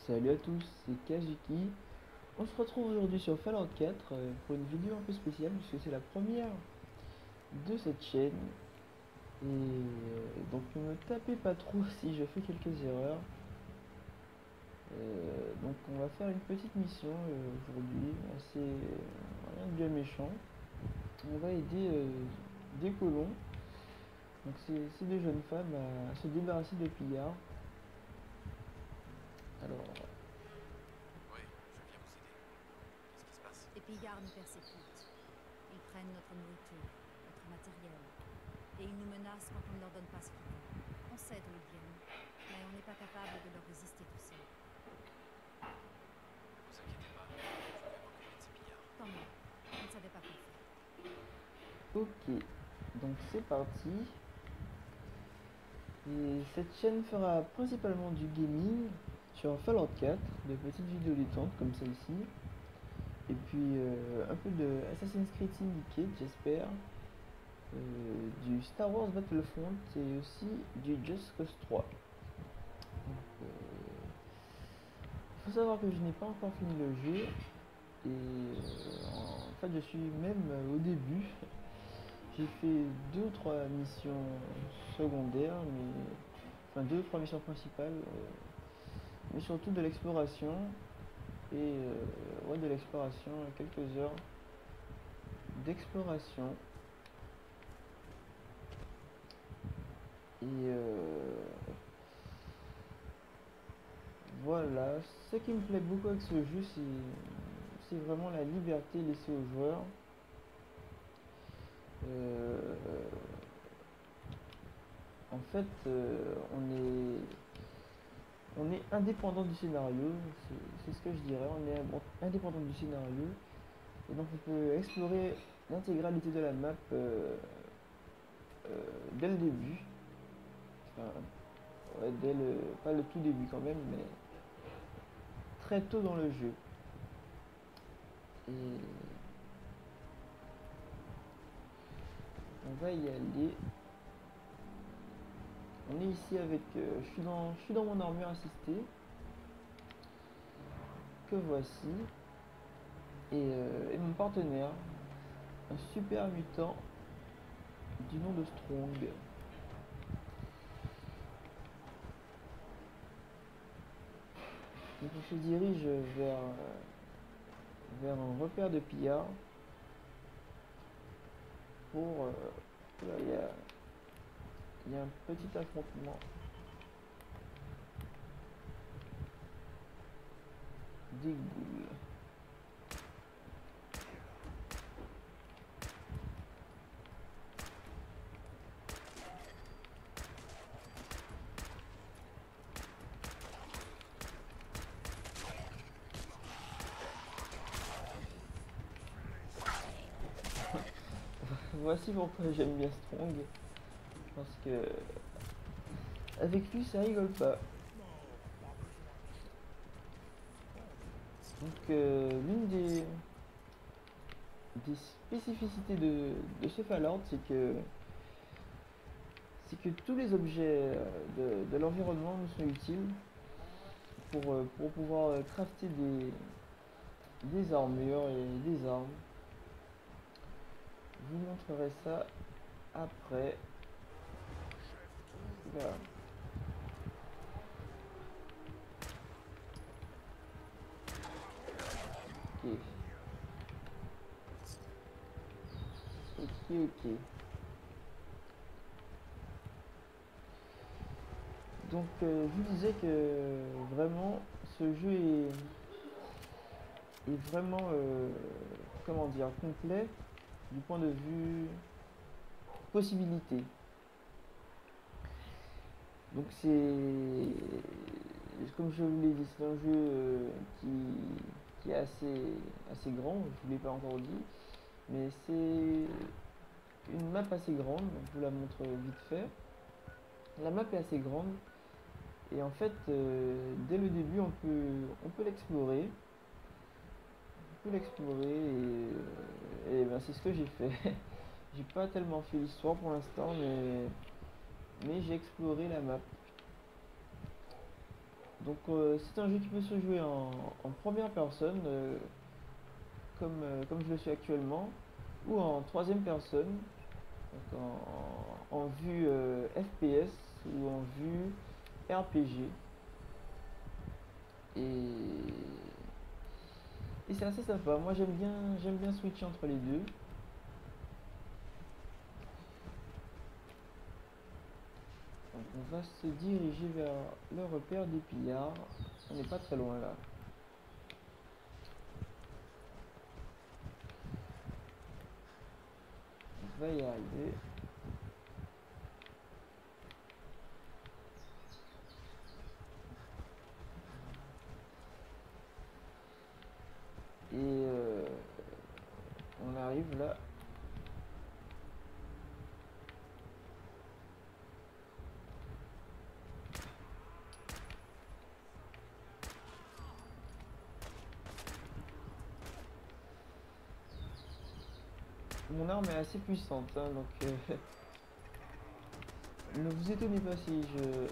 Salut à tous, c'est Kajiki. On se retrouve aujourd'hui sur Fallout 4 pour une vidéo un peu spéciale puisque c'est la première de cette chaîne. Et donc ne me tapez pas trop si je fais quelques erreurs. Donc on va faire une petite mission aujourd'hui, assez rien de bien méchant. On va aider des colons, donc c'est des jeunes femmes à se débarrasser de pillards. Alors, Oui, je viens vous aider. Qu'est-ce qui se passe? Les pillards nous persécutent. Ils prennent notre nourriture, notre matériel. Et ils nous menacent quand on ne leur donne pas ce qu'ils veulent. On sait d'où ils viennent, mais on n'est pas capable de leur résister tout seul. Vous inquiétez pas, je vais m'occuper de ces pillards. Tant mieux. On ne savait pas quoi faire. ok, donc c'est parti. Et cette chaîne fera principalement du gaming sur Fallout 4, de petites vidéos détentes comme celle-ci, et puis un peu de Assassin's Creed Syndicate, j'espère, du Star Wars Battlefront et aussi du Just Cause 3. Il faut savoir que je n'ai pas encore fini le jeu, et en fait je suis même au début. J'ai fait 2 ou 3 missions secondaires, mais enfin 2 ou 3 missions principales, mais surtout de l'exploration et ouais, de l'exploration, quelques heures d'exploration. Et voilà, ce qui me plaît beaucoup avec ce jeu, c'est vraiment la liberté laissée aux joueurs. Euh, En fait, on est indépendant du scénario, c'est ce que je dirais, on est indépendant du scénario, et donc on peut explorer l'intégralité de la map dès le début, enfin, ouais, pas le tout début quand même, mais très tôt dans le jeu. Et on va y aller. On est ici avec, je suis dans mon armure assistée, que voici, et mon partenaire, un super mutant du nom de Strong. Donc on se dirige vers un repère de pillards pour... là, il y a un petit affrontement des ghouls. Voici pourquoi j'aime bien Strong, parce que avec lui ça rigole pas. Donc l'une des spécificités de ce Fallout, c'est que tous les objets de l'environnement nous sont utiles pour pouvoir crafter des armures et des armes. Je vous montrerai ça après. Voilà. Ok. Ok. Donc je vous disais que vraiment ce jeu est vraiment comment dire complet du point de vue possibilité. Donc c'est comme je vous l'ai dit, c'est un jeu qui est assez grand, je ne l'ai pas encore dit, mais c'est une map assez grande, je vous la montre vite fait. La map est assez grande et en fait dès le début on peut l'explorer. On peut l'explorer et ben, c'est ce que j'ai fait. J'ai pas tellement fait l'histoire pour l'instant mais j'ai exploré la map. Donc c'est un jeu qui peut se jouer en première personne, comme je le suis actuellement, ou en troisième personne, donc en vue FPS ou en vue RPG. Et c'est assez sympa. Moi j'aime bien switcher entre les deux. Donc on va se diriger vers le repère des pillards. On n'est pas très loin là. On va y arriver. Et on arrive là. Mon arme est assez puissante, hein, donc ne vous étonnez pas si je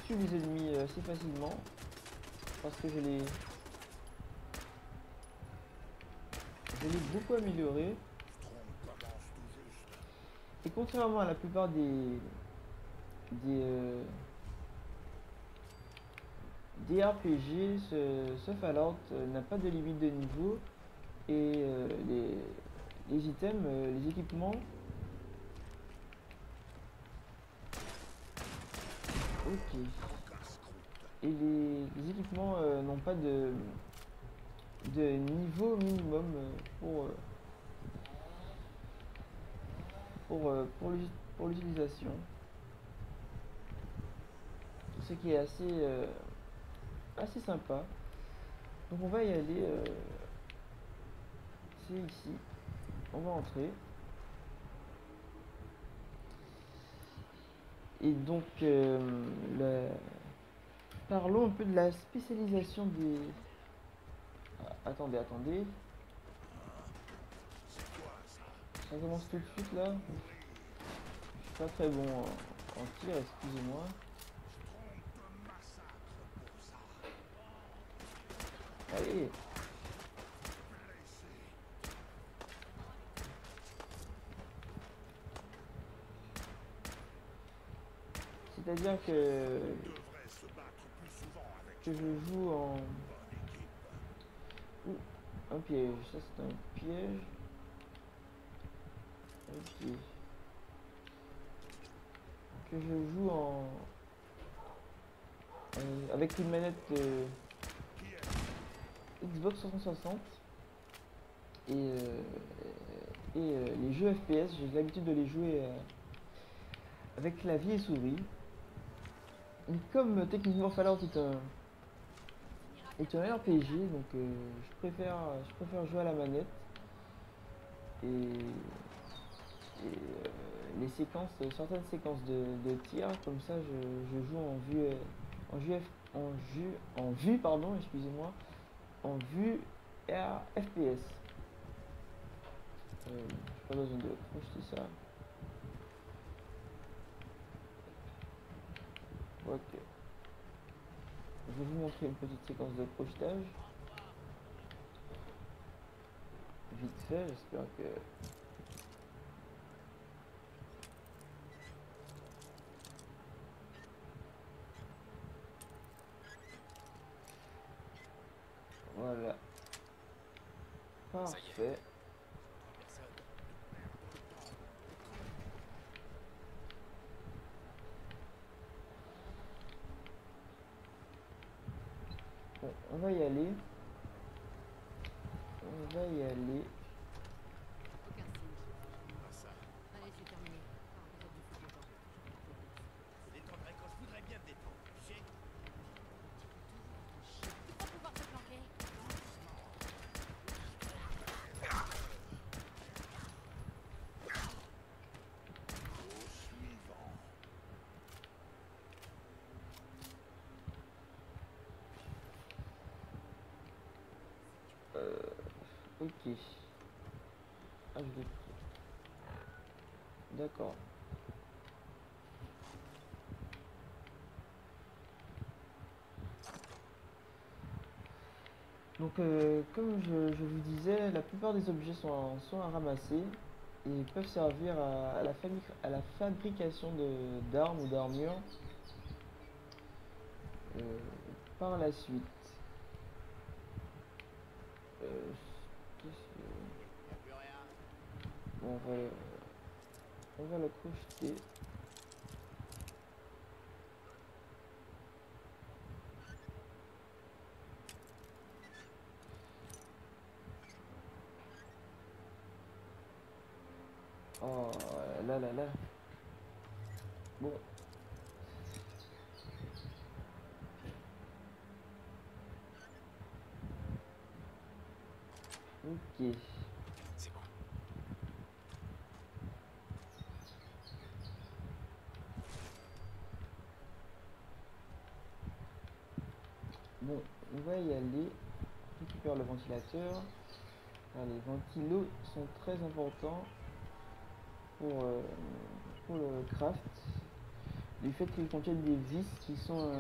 tue les ennemis assez facilement, parce que je l'ai beaucoup amélioré. Et contrairement à la plupart des, euh, des RPG, ce Fallout n'a pas de limite de niveau et les items, les équipements. Ok. Et les équipements n'ont pas de niveau minimum pour l'utilisation. Ce qui est assez sympa. Donc on va y aller. C'est ici. On va entrer. Et donc, parlons un peu de la spécialisation des... Ah, attendez. Ça commence tout de suite là. Je suis pas très bon en tir, excusez-moi. Allez. C'est-à-dire que je joue en... Ouh, un piège, ça c'est un piège. Ok. Que je joue avec une manette Xbox 360 et les jeux FPS, j'ai l'habitude de les jouer avec clavier et souris. Et comme techniquement Fallout est un RPG, donc je préfère jouer à la manette. Et les séquences, certaines séquences de tir, comme ça je joue en vue, pardon, excusez-moi, en vue FPS. J'ai pas besoin de projeter ça. Ok. Je vais vous montrer une petite séquence de projetage. Vite fait, j'espère que... Voilà. Ça y est. Parfait. Personne. Bon, on va y aller. On va y aller. Aucun signe. Pas ça. Allez, c'est terminé. Pas besoin de foutre le camp. Je détendrai quand je voudrais bien me détendre. Tu sais. Tu crois pouvoir te planquer? Ok. Ah, je vais... D'accord. Donc, comme je vous disais, la plupart des objets sont à ramasser et peuvent servir à la fabrication d'armes ou d'armures euh, par la suite. Euh, bon, on va le crocheter. Oh là là là. Bon. Ok. C'est bon. Bon, on va y aller. On récupère le ventilateur. Alors, les ventilos sont très importants pour le craft. Du fait qu'ils contiennent des vis qui sont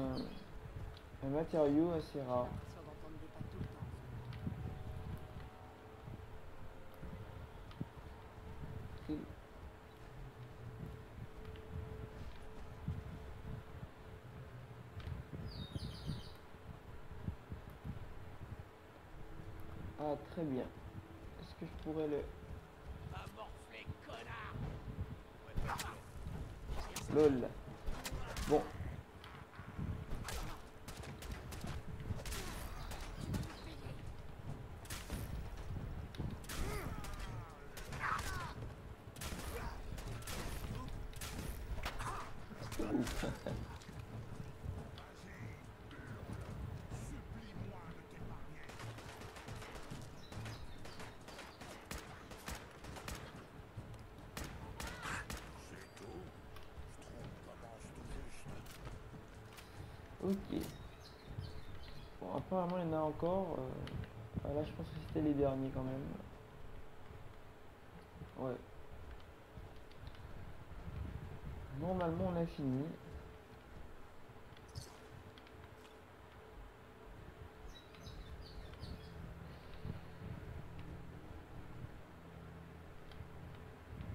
un matériau assez J'ai rare. l'impression d'entendre des pas tout le temps. Et- Ah, très bien. Est-ce que je pourrais le... Va morfler, connard. LOL. Bon. Ok. Bon, apparemment, il y en a encore. Ah, là, je pense que c'était les derniers quand même. Ouais. Normalement, on a fini.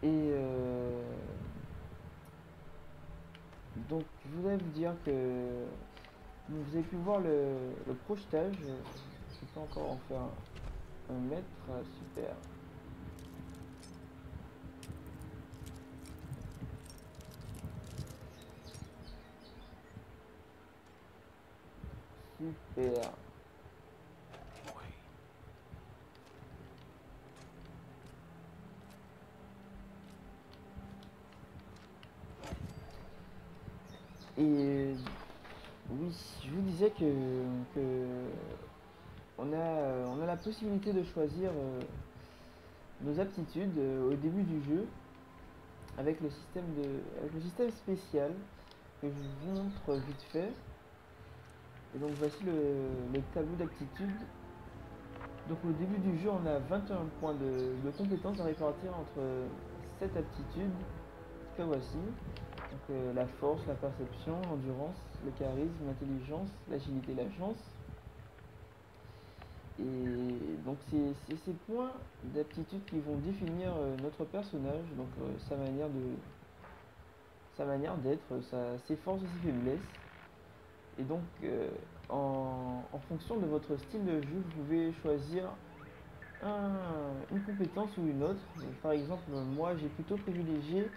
Et donc, je voudrais vous dire que vous avez pu voir le projetage. Je peux encore en faire un mètre. Super. Super. Ouais. Et oui, je vous disais que on a la possibilité de choisir nos aptitudes au début du jeu avec le système spécial que je vous montre vite fait. Et donc voici le tableau d'aptitude. Donc au début du jeu, on a 21 points de compétences à répartir entre 7 aptitudes que voici. Donc la force, la perception, l'endurance, le charisme, l'intelligence, l'agilité, la chance. Et donc c'est ces points d'aptitude qui vont définir notre personnage, donc sa manière d'être, ses forces et ses faiblesses. Et donc en fonction de votre style de jeu, vous pouvez choisir une compétence ou une autre. Donc, par exemple, moi j'ai plutôt privilégié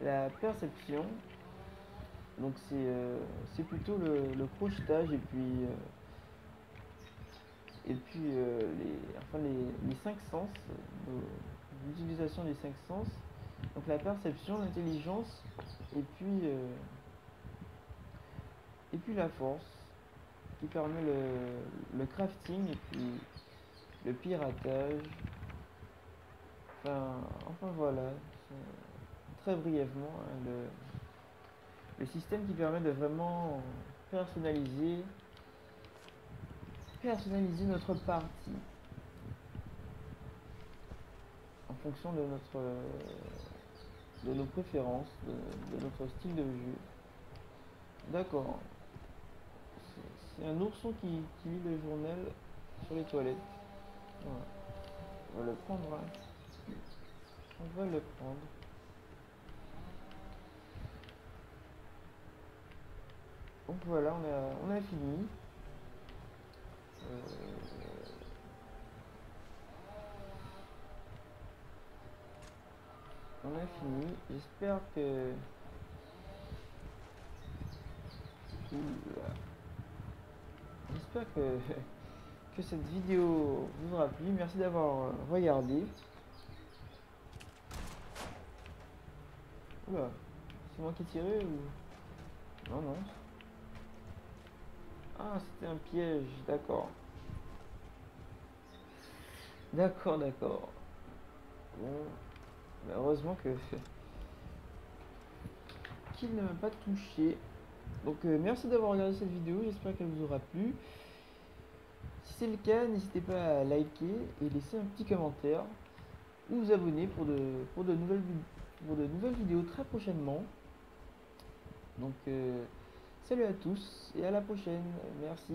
la perception. Donc c'est plutôt le crochetage et puis les cinq sens, l'utilisation des cinq sens. Donc la perception, l'intelligence et puis la force qui permet le crafting et puis le piratage. Enfin voilà, très brièvement, hein, le système qui permet de vraiment personnaliser, personnaliser notre partie en fonction de nos préférences, de notre style de jeu. D'accord. C'est un ourson qui lit le journal. sur les toilettes. Voilà. On va le prendre, hein. On va le prendre. Donc voilà, on a fini. On a fini. J'espère que... Oula. J'espère que cette vidéo vous aura plu. Merci d'avoir regardé. Oula. C'est moi qui ai tiré ou... Non, non. Ah, c'était un piège. D'accord. D'accord, d'accord. Bon. Mais heureusement que... qu'il ne m'a pas touché. Donc merci d'avoir regardé cette vidéo, j'espère qu'elle vous aura plu. Si c'est le cas, n'hésitez pas à liker et laisser un petit commentaire ou vous abonner pour de nouvelles vidéos très prochainement. Donc salut à tous et à la prochaine, merci.